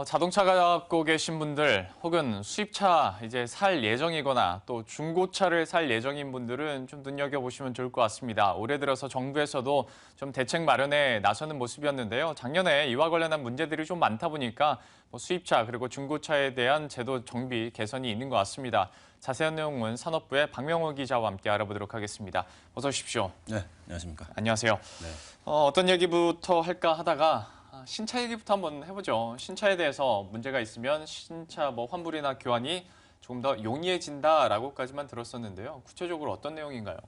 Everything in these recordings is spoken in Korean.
자동차 갖고 계신 분들 혹은 수입차 이제 살 예정이거나 또 중고차를 살 예정인 분들은 좀 눈여겨보시면 좋을 것 같습니다. 올해 들어서 정부에서도 좀 대책 마련에 나서는 모습이었는데요. 작년에 이와 관련한 문제들이 좀 많다 보니까 수입차 그리고 중고차에 대한 제도 정비 개선이 있는 것 같습니다. 자세한 내용은 산업부의 박명호 기자와 함께 알아보도록 하겠습니다. 어서 오십시오. 네, 안녕하십니까. 안녕하세요. 네. 어떤 얘기부터 할까 하다가 신차 얘기부터 한번 해보죠. 신차에 대해서 문제가 있으면 신차 환불이나 교환이 조금 더 용이해진다라고까지만 들었었는데요. 구체적으로 어떤 내용인가요?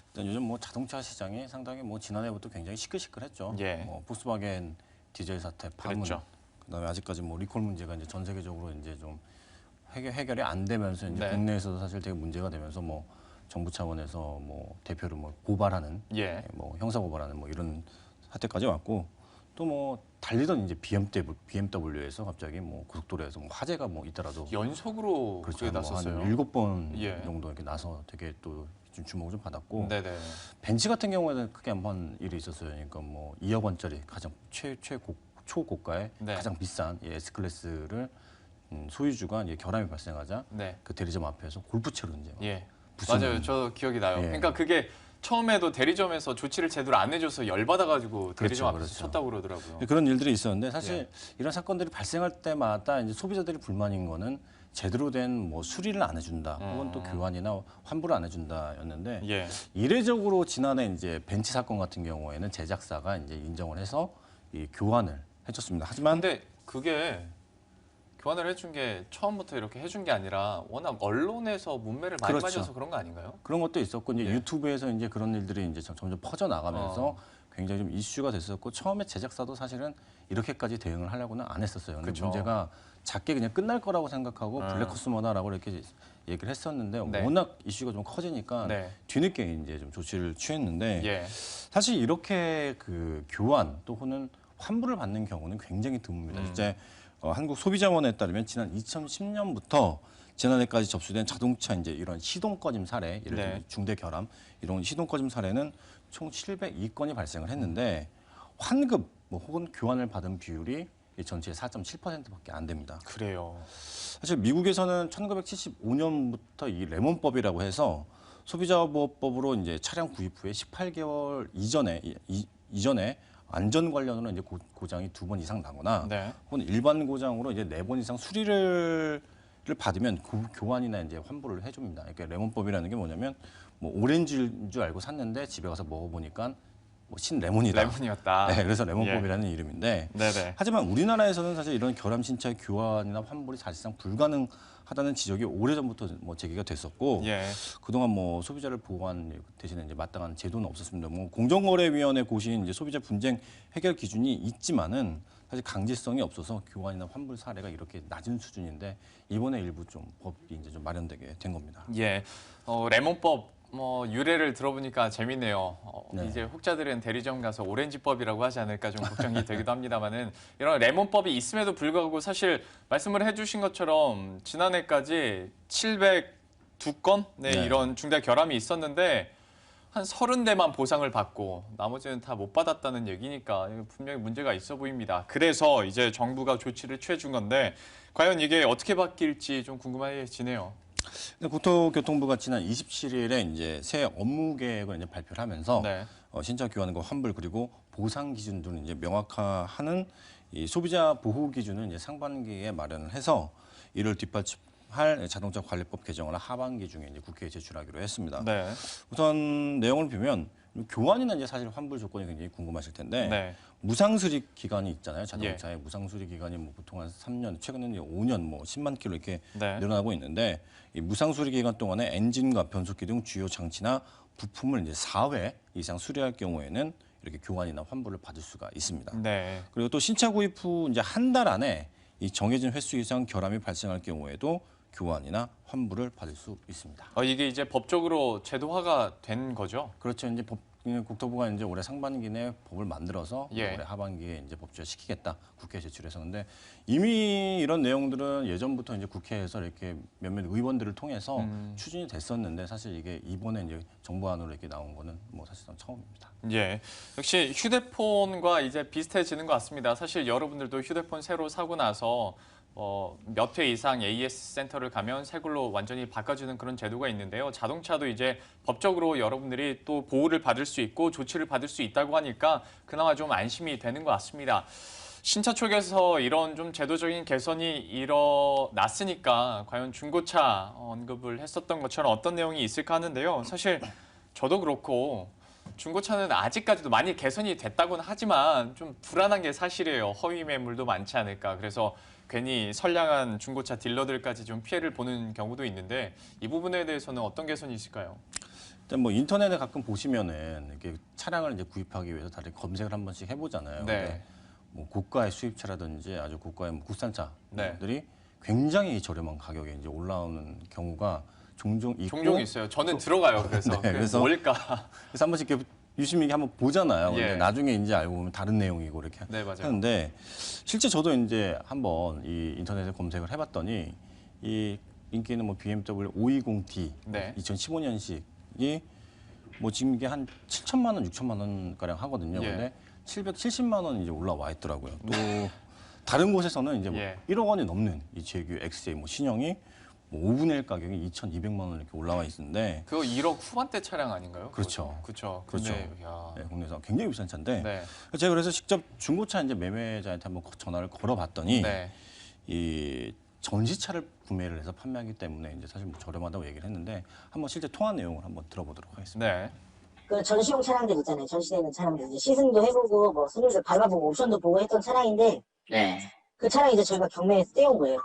일단 요즘 자동차 시장이 상당히 지난해부터 굉장히 시끌시끌했죠. 예. 폭스바겐 디젤 사태 파문, 그랬죠. 그다음에 아직까지 리콜 문제가 이제 전 세계적으로 이제 좀 해결이 안 되면서 이제 네. 국내에서도 사실 되게 문제가 되면서 정부 차원에서 대표를 고발하는, 예. 형사 고발하는 이런 사태까지 왔고. 또 달리던 이제 BMW에서 갑자기 고속도로에서 화재가 있더라도 연속으로 그렇죠. 그게 났었어요. 한 7번 예. 정도 이렇게 나서 되게 또 좀 주목을 좀 받았고. 네네. 벤츠 같은 경우에는 크게 한번 일이 있었어요. 그러니까 2억 원짜리 가장 초고가의 네. 가장 비싼 이 S클래스를 소유주가 이제 결함이 발생하자 네. 그 대리점 앞에서 골프채로 이제 예. 부수는. 맞아요. 저 기억이 나요. 예. 그러니까 그게 처음에도 대리점에서 조치를 제대로 안 해줘서 열받아가지고 대리점 앞에서 그렇죠. 쳤다고 그러더라고요. 그런 일들이 있었는데 사실 예. 이런 사건들이 발생할 때마다 이제 소비자들이 불만인 거는 제대로 된 수리를 안 해준다, 혹은 또 교환이나 환불을 안 해준다였는데 예. 이례적으로 지난해 이제 벤츠 사건 같은 경우에는 제작사가 이제 인정을 해서 이 교환을 해줬습니다. 하지만 근데 그게 교환을 해준 게 처음부터 이렇게 해준 게 아니라 워낙 언론에서 문매를 많이 그렇죠. 맞아서 그런 거 아닌가요? 그런 것도 있었고 이제 예. 유튜브에서 이제 그런 일들이 이제 점점 퍼져 나가면서 굉장히 좀 이슈가 됐었고, 처음에 제작사도 사실은 이렇게까지 대응을 하려고는 안 했었어요. 근데 그쵸. 문제가 작게 그냥 끝날 거라고 생각하고 블랙 커스머다라고 이렇게 얘기를 했었는데 네. 워낙 이슈가 좀 커지니까 네. 뒤늦게 이제 좀 조치를 취했는데 예. 사실 이렇게 그 교환 또는 환불을 받는 경우는 굉장히 드뭅니다. 이제 한국 소비자원에 따르면 지난 2010년부터 지난해까지 접수된 자동차 이제 이런 시동 꺼짐 사례, 예를 들면 네. 중대 결함 이런 시동 꺼짐 사례는 총 702건이 발생을 했는데 환급 혹은 교환을 받은 비율이 이 전체의 4.7%밖에 안 됩니다. 그래요. 사실 미국에서는 1975년부터 이 레몬법이라고 해서 소비자보호법으로 이제 차량 구입 후에 18개월 이전에 안전 관련으로 이제 고장이 2번 이상 나거나 네. 혹은 일반 고장으로 이제 4번 이상 수리를 받으면 교환이나 이제 환불을 해줍니다. 그러니까 레몬법이라는 게 뭐냐면 오렌지인 줄 알고 샀는데 집에 가서 먹어보니까 신레몬이다. 레몬이었다. 네, 그래서 레몬법이라는 이름인데. 네네. 하지만 우리나라에서는 사실 이런 결함 신차 교환이나 환불이 사실상 불가능하다는 지적이 오래전부터 제기가 됐었고, 예. 그동안 소비자를 보호한 대신에 이제 마땅한 제도는 없었습니다. 공정거래위원회 고시인 이제 소비자 분쟁 해결 기준이 있지만은 사실 강제성이 없어서 교환이나 환불 사례가 이렇게 낮은 수준인데 이번에 일부 좀 법이 이제 좀 마련되게 된 겁니다. 예. 레몬법 유래를 들어보니까 재밌네요. 네. 이제 혹자들은 대리점 가서 오렌지법이라고 하지 않을까 좀 걱정이 되기도 합니다만은 이런 레몬법이 있음에도 불구하고 사실 말씀을 해주신 것처럼 지난해까지 702건 네. 이런 중대 결함이 있었는데 한 30대만 보상을 받고 나머지는 다 못 받았다는 얘기니까 분명히 문제가 있어 보입니다. 그래서 이제 정부가 조치를 취해준 건데 과연 이게 어떻게 바뀔지 좀 궁금해지네요. 국토교통부가 지난 27일에 이제 새 업무 계획을 이제 발표를 하면서 네. 신차 교환과 환불 그리고 보상 기준들을 이제 명확화하는 이 소비자 보호 기준을 이제 상반기에 마련을 해서 이를 뒷받침할 자동차 관리법 개정을 하반기 중에 이제 국회에 제출하기로 했습니다. 네. 우선 내용을 보면 교환이나 이제 사실 환불 조건이 굉장히 궁금하실 텐데 네. 무상수리 기간이 있잖아요. 자동차에 무상수리 기간이 보통 한 3년, 최근에는 5년 10만 킬로 이렇게 네. 늘어나고 있는데 이 무상수리 기간 동안에 엔진과 변속기 등 주요 장치나 부품을 이제 4회 이상 수리할 경우에는 이렇게 교환이나 환불을 받을 수가 있습니다. 네. 그리고 또 신차 구입 후 이제 한 달 안에 이 정해진 횟수 이상 결함이 발생할 경우에도 교환이나 환불을 받을 수 있습니다. 이게 이제 법적으로 제도화가 된 거죠? 그렇죠. 이제 국토부가 이제 올해 상반기 내에 법을 만들어서 예. 올해 하반기에 이제 법제화 시키겠다 국회에 제출해서 근데 이미 이런 내용들은 예전부터 이제 국회에서 이렇게 몇몇 의원들을 통해서 추진이 됐었는데 사실 이게 이번에 이제 정부안으로 이렇게 나온 거는 뭐 사실상 처음입니다. 예, 역시 휴대폰과 이제 비슷해지는 것 같습니다. 사실 여러분들도 휴대폰 새로 사고 나서 몇 회 이상 AS 센터를 가면 새 걸로 완전히 바꿔주는 그런 제도가 있는데요. 자동차도 이제 법적으로 여러분들이 또 보호를 받을 수 있고 조치를 받을 수 있다고 하니까 그나마 좀 안심이 되는 것 같습니다. 신차 쪽에서 이런 좀 제도적인 개선이 일어났으니까 과연 중고차 언급을 했었던 것처럼 어떤 내용이 있을까 하는데요. 사실 저도 그렇고 중고차는 아직까지도 많이 개선이 됐다고는 하지만 좀 불안한 게 사실이에요. 허위 매물도 많지 않을까. 그래서 괜히 선량한 중고차 딜러들까지 좀 피해를 보는 경우도 있는데 이 부분에 대해서는 어떤 개선이 있을까요? 일단 뭐 인터넷에 가끔 보시면은 이렇게 차량을 이제 구입하기 위해서 다들 검색을 한 번씩 해보잖아요. 네. 근데 뭐 고가의 수입차라든지 아주 고가의 뭐 국산차들이 네. 굉장히 저렴한 가격에 이제 올라오는 경우가 종종 있고 종종 있어요. 저는 들어가요. 그래서 네, 그래서 뭘까? 그래서 한 번씩 이렇게 유심히 한번 보잖아요. 근데 예. 나중에 이제 알고 보면 다른 내용이고 이렇게 네, 맞아요. 하는데 실제 저도 이제 한번 이 인터넷에 검색을 해봤더니 이 인기 있는 뭐 BMW 520D 네. 2015년식이 뭐 지금 이게 한 7천만 원, 6천만 원 가량 하거든요. 예. 근데 770만 원 이제 올라와 있더라고요. 또 다른 곳에서는 이제 뭐 예. 1억 원이 넘는 이 제규 XJ 뭐 신형이 뭐 5분의 1 가격이 2,200만 원 이렇게 올라와 있는데 그거 1억 후반대 차량 아닌가요? 그렇죠. 그렇죠. 그렇죠. 근데, 야. 네, 국내에서 굉장히 비싼 차인데 네. 제가 그래서 직접 중고차 이제 매매자한테 한번 전화를 걸어봤더니 네. 이 전시차를 구매를 해서 판매하기 때문에 이제 사실 뭐 저렴하다고 얘기를 했는데 한번 실제 통화 내용을 한번 들어보도록 하겠습니다. 네. 그 전시용 차량들 있잖아요. 전시되어 있는 차량들 이제 시승도 해보고 뭐 승률도 밟아보고 옵션도 보고 했던 차량인데 네. 그 차량 이제 저희가 경매에서 떼온 거예요.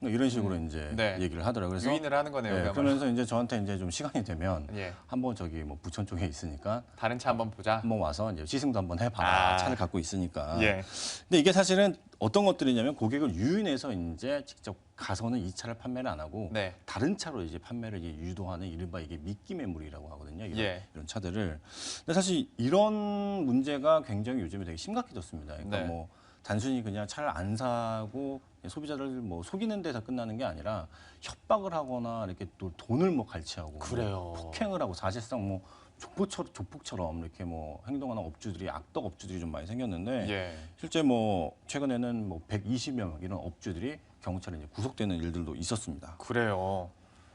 이런 식으로 이제 네. 얘기를 하더라고요. 그래서 유인을 하는 거네요. 네, 그야말로. 그러면서 이제 저한테 이제 좀 시간이 되면 예. 한번 저기 뭐 부천 쪽에 있으니까 다른 차 한번 보자. 한번 와서 이제 시승도 한번 해봐라. 아. 차를 갖고 있으니까. 예. 근데 이게 사실은 어떤 것들이냐면 고객을 유인해서 이제 직접 가서는 이 차를 판매를 안 하고 네. 다른 차로 이제 판매를 이제 유도하는 이른바 이게 미끼 매물이라고 하거든요. 예. 이런 차들을. 근데 사실 이런 문제가 굉장히 요즘에 되게 심각해졌습니다. 그러니까 네. 뭐 단순히 그냥 차를 안 사고 소비자를 뭐 속이는 데서 끝나는 게 아니라 협박을 하거나 이렇게 또 돈을 뭐 갈취하고 그래요. 폭행을 하고 사실상 뭐 조폭처럼 이렇게 뭐 행동하는 업주들이 악덕 업주들이 좀 많이 생겼는데 예. 실제 뭐 최근에는 뭐 120명 이런 업주들이 경찰에 이제 구속되는 일들도 있었습니다. 그래요.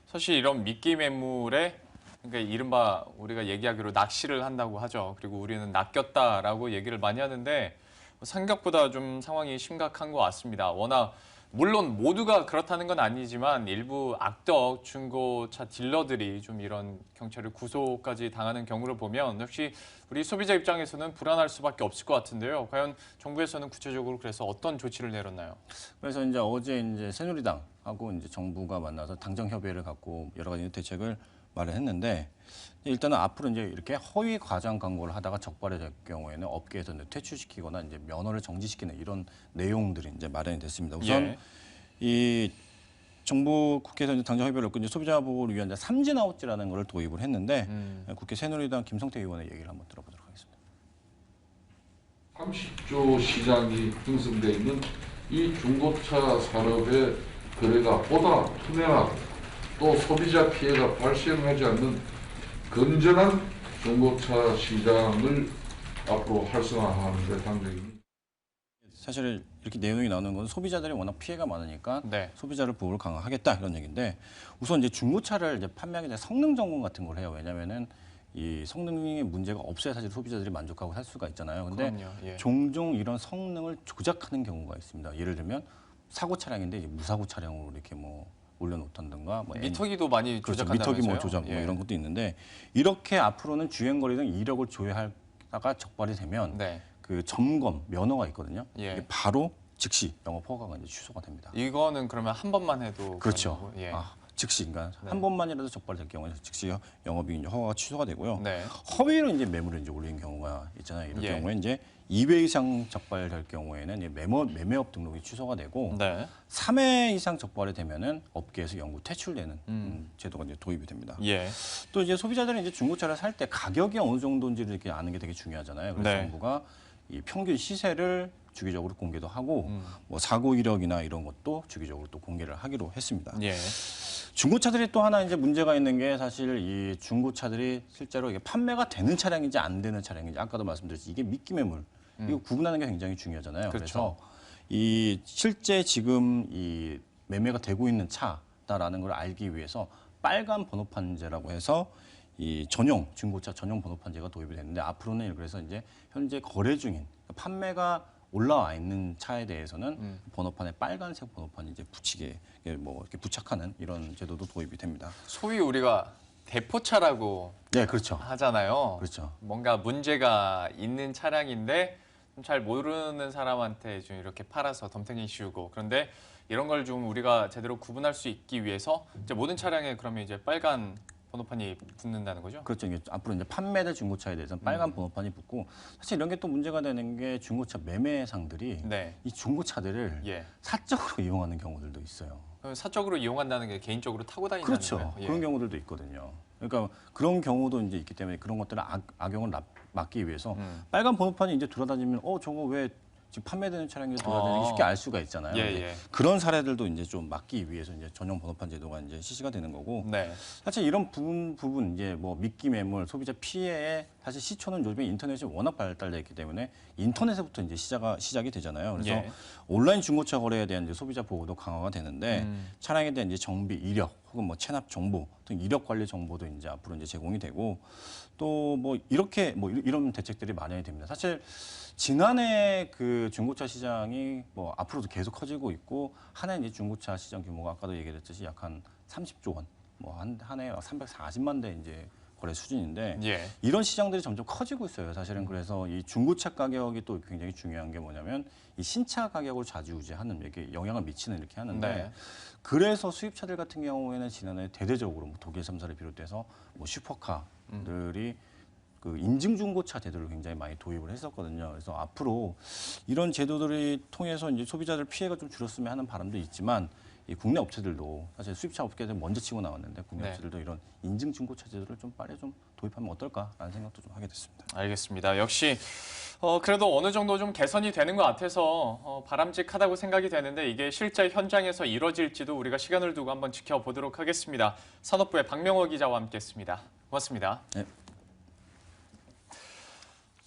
사실 이런 미끼 매물에 그러니까 이른바 우리가 얘기하기로 낚시를 한다고 하죠. 그리고 우리는 낚였다라고 얘기를 많이 하는데 생각보다 좀 상황이 심각한 것 같습니다. 워낙 물론 모두가 그렇다는 건 아니지만 일부 악덕 중고차 딜러들이 좀 이런 경찰을 구속까지 당하는 경우를 보면 역시 우리 소비자 입장에서는 불안할 수밖에 없을 것 같은데요. 과연 정부에서는 구체적으로 그래서 어떤 조치를 내렸나요? 그래서 이제 어제 이제 새누리당하고 이제 정부가 만나서 당정 협의를 갖고 여러 가지 대책을 마련했는데 일단은 앞으로 이제 이렇게 허위 과장 광고를 하다가 적발이 될 경우에는 업계에서 이제 퇴출시키거나 이제 면허를 정지시키는 이런 내용들이 이제 마련이 됐습니다. 우선 예. 이 정부 국회에서 이제 당정 협의를 했고 이제 소비자 보호를 위한 이제 삼진 아웃지라는 걸 도입을 했는데 국회 새누리당 김성태 의원의 얘기를 한번 들어보도록 하겠습니다. 30조 시장이 형성되어 있는 이 중고차 산업의 거래가 보다 투명하고 또 소비자 피해가 발생하지 않는 건전한 중고차 시장을 앞으로 활성화하는 데 당정입니다. 사실 이렇게 내용이 나오는 건 소비자들이 워낙 피해가 많으니까 네. 소비자를 보호를 강화하겠다 이런 얘기인데 우선 이제 중고차를 이제 판매하기 전에 성능 점검 같은 걸 해요. 왜냐하면은 이 성능에 문제가 없어야 사실 소비자들이 만족하고 살 수가 있잖아요. 근데 그럼요. 예. 종종 이런 성능을 조작하는 경우가 있습니다. 예를 들면 사고 차량인데 이제 무사고 차량으로 이렇게 뭐 올려놓던가 뭐 미터기도 많이 그렇죠. 조작한다면서요? 미터기 뭐 조작 뭐 예. 이런 것도 있는데 이렇게 앞으로는 주행거리 등 이력을 조회하다가 적발이 되면 네. 그 점검 면허가 있거든요. 예. 이게 바로 즉시 영업 허가가 이제 취소가 됩니다. 이거는 그러면 한 번만 해도 그렇죠. 그런 거고, 예. 즉시, 그러니까 네. 한 번만이라도 적발될 경우에 즉시 영업이 이제 허가가 취소가 되고요. 네. 허위로 이제 매물을 이제 올린 경우가 있잖아요. 이런 예. 경우에 이제 2회 이상 적발될 경우에는 이제 매매업 등록이 취소가 되고 네. 3회 이상 적발이 되면은 업계에서 영구 퇴출되는 제도가 이제 도입이 됩니다. 예. 또 이제 소비자들은 이제 중고차를 살 때 가격이 어느 정도인지를 이렇게 아는 게 되게 중요하잖아요. 그래서 네. 정부가 이 평균 시세를 주기적으로 공개도 하고 뭐 사고 이력이나 이런 것도 주기적으로 또 공개를 하기로 했습니다. 예. 중고차들이 또 하나 이제 문제가 있는 게 사실 이 중고차들이 실제로 이게 판매가 되는 차량인지 안 되는 차량인지 아까도 말씀드렸지 이게 미끼 매물 이거 구분하는 게 굉장히 중요하잖아요. 그렇죠. 그래서 이 실제 지금 이 매매가 되고 있는 차다라는 걸 알기 위해서 빨간 번호판제라고 해서 이 전용 중고차 전용 번호판제가 도입이 됐는데 앞으로는 그래서 이제 현재 거래 중인 판매가 올라와 있는 차에 대해서는 번호판에 빨간색 번호판이 이제 붙이게 뭐 이렇게 부착하는 이런 제도도 도입이 됩니다. 소위 우리가 대포차라고 네, 그렇죠. 하잖아요. 그렇죠. 뭔가 문제가 있는 차량인데 좀 잘 모르는 사람한테 좀 이렇게 팔아서 덤탱이 씌우고 그런데 이런 걸 좀 우리가 제대로 구분할 수 있기 위해서 이제 모든 차량에 그러면 이제 빨간 번호판이 붙는다는 거죠? 그렇죠. 이게 앞으로 이제 판매될 중고차에 대해서는 빨간 번호판이 붙고 사실 이런 게 또 문제가 되는 게 중고차 매매상들이 네. 이 중고차들을 예. 사적으로 이용하는 경우들도 있어요. 그럼 사적으로 이용한다는 게 개인적으로 타고 다닌다는 그렇죠. 거예요? 예. 그런 경우들도 있거든요. 그러니까 그런 경우도 이제 있기 때문에 그런 것들을 악용을 막기 위해서 빨간 번호판이 이제 돌아다니면 저거 왜 지금 판매되는 차량이 돌아다니기 쉽게 알 수가 있잖아요. 예, 근데 예. 그런 사례들도 이제 좀 막기 위해서 이제 전용 번호판 제도가 이제 실시가 되는 거고. 네. 사실 이런 부분 이제 뭐 미끼 매물, 소비자 피해의 사실 시초는 요즘에 인터넷이 워낙 발달돼 있기 때문에 인터넷에부터 이제 시작이 되잖아요. 그래서 예. 온라인 중고차 거래에 대한 이제 소비자 보호도 강화가 되는데 차량에 대한 이제 정비 이력 혹은 뭐 체납 정보 등 이력 관리 정보도 이제 앞으로 이제 제공이 되고 또 뭐 이렇게 뭐 이런 대책들이 마련이 됩니다. 사실 지난해 그 중고차 시장이 뭐 앞으로도 계속 커지고 있고 한 해 이제 중고차 시장 규모가 아까도 얘기했듯이 약 한 30조 원, 뭐 한 해 340만 대 이제 거래 수준인데 예. 이런 시장들이 점점 커지고 있어요. 사실은 그래서 이 중고차 가격이 또 굉장히 중요한 게 뭐냐면 이 신차 가격을 좌지우지하는 이렇게 영향을 미치는 이렇게 하는데 네. 그래서 수입차들 같은 경우에는 지난해 대대적으로 뭐 독일 3사를 비롯해서 뭐 슈퍼카들이 그 인증 중고차 제도를 굉장히 많이 도입을 했었거든요. 그래서 앞으로 이런 제도들이 통해서 이제 소비자들 피해가 좀 줄었으면 하는 바람도 있지만 이 국내 업체들도 사실 수입차 업계들 먼저 치고 나왔는데 국내 네. 업체들도 이런 인증 중고차 제도를 좀 빨리 좀 도입하면 어떨까라는 생각도 좀 하게 됐습니다. 알겠습니다. 역시 그래도 어느 정도 좀 개선이 되는 것 같아서 바람직하다고 생각이 되는데 이게 실제 현장에서 이뤄질지도 우리가 시간을 두고 한번 지켜보도록 하겠습니다. 산업부의 박명호 기자와 함께했습니다. 고맙습니다. 네.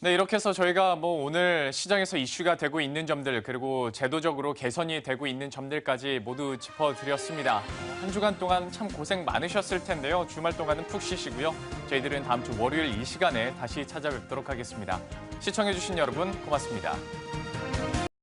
네, 이렇게 해서 저희가 뭐 오늘 시장에서 이슈가 되고 있는 점들 그리고 제도적으로 개선이 되고 있는 점들까지 모두 짚어드렸습니다. 한 주간 동안 참 고생 많으셨을 텐데요. 주말 동안은 푹 쉬시고요. 저희들은 다음 주 월요일 이 시간에 다시 찾아뵙도록 하겠습니다. 시청해주신 여러분 고맙습니다.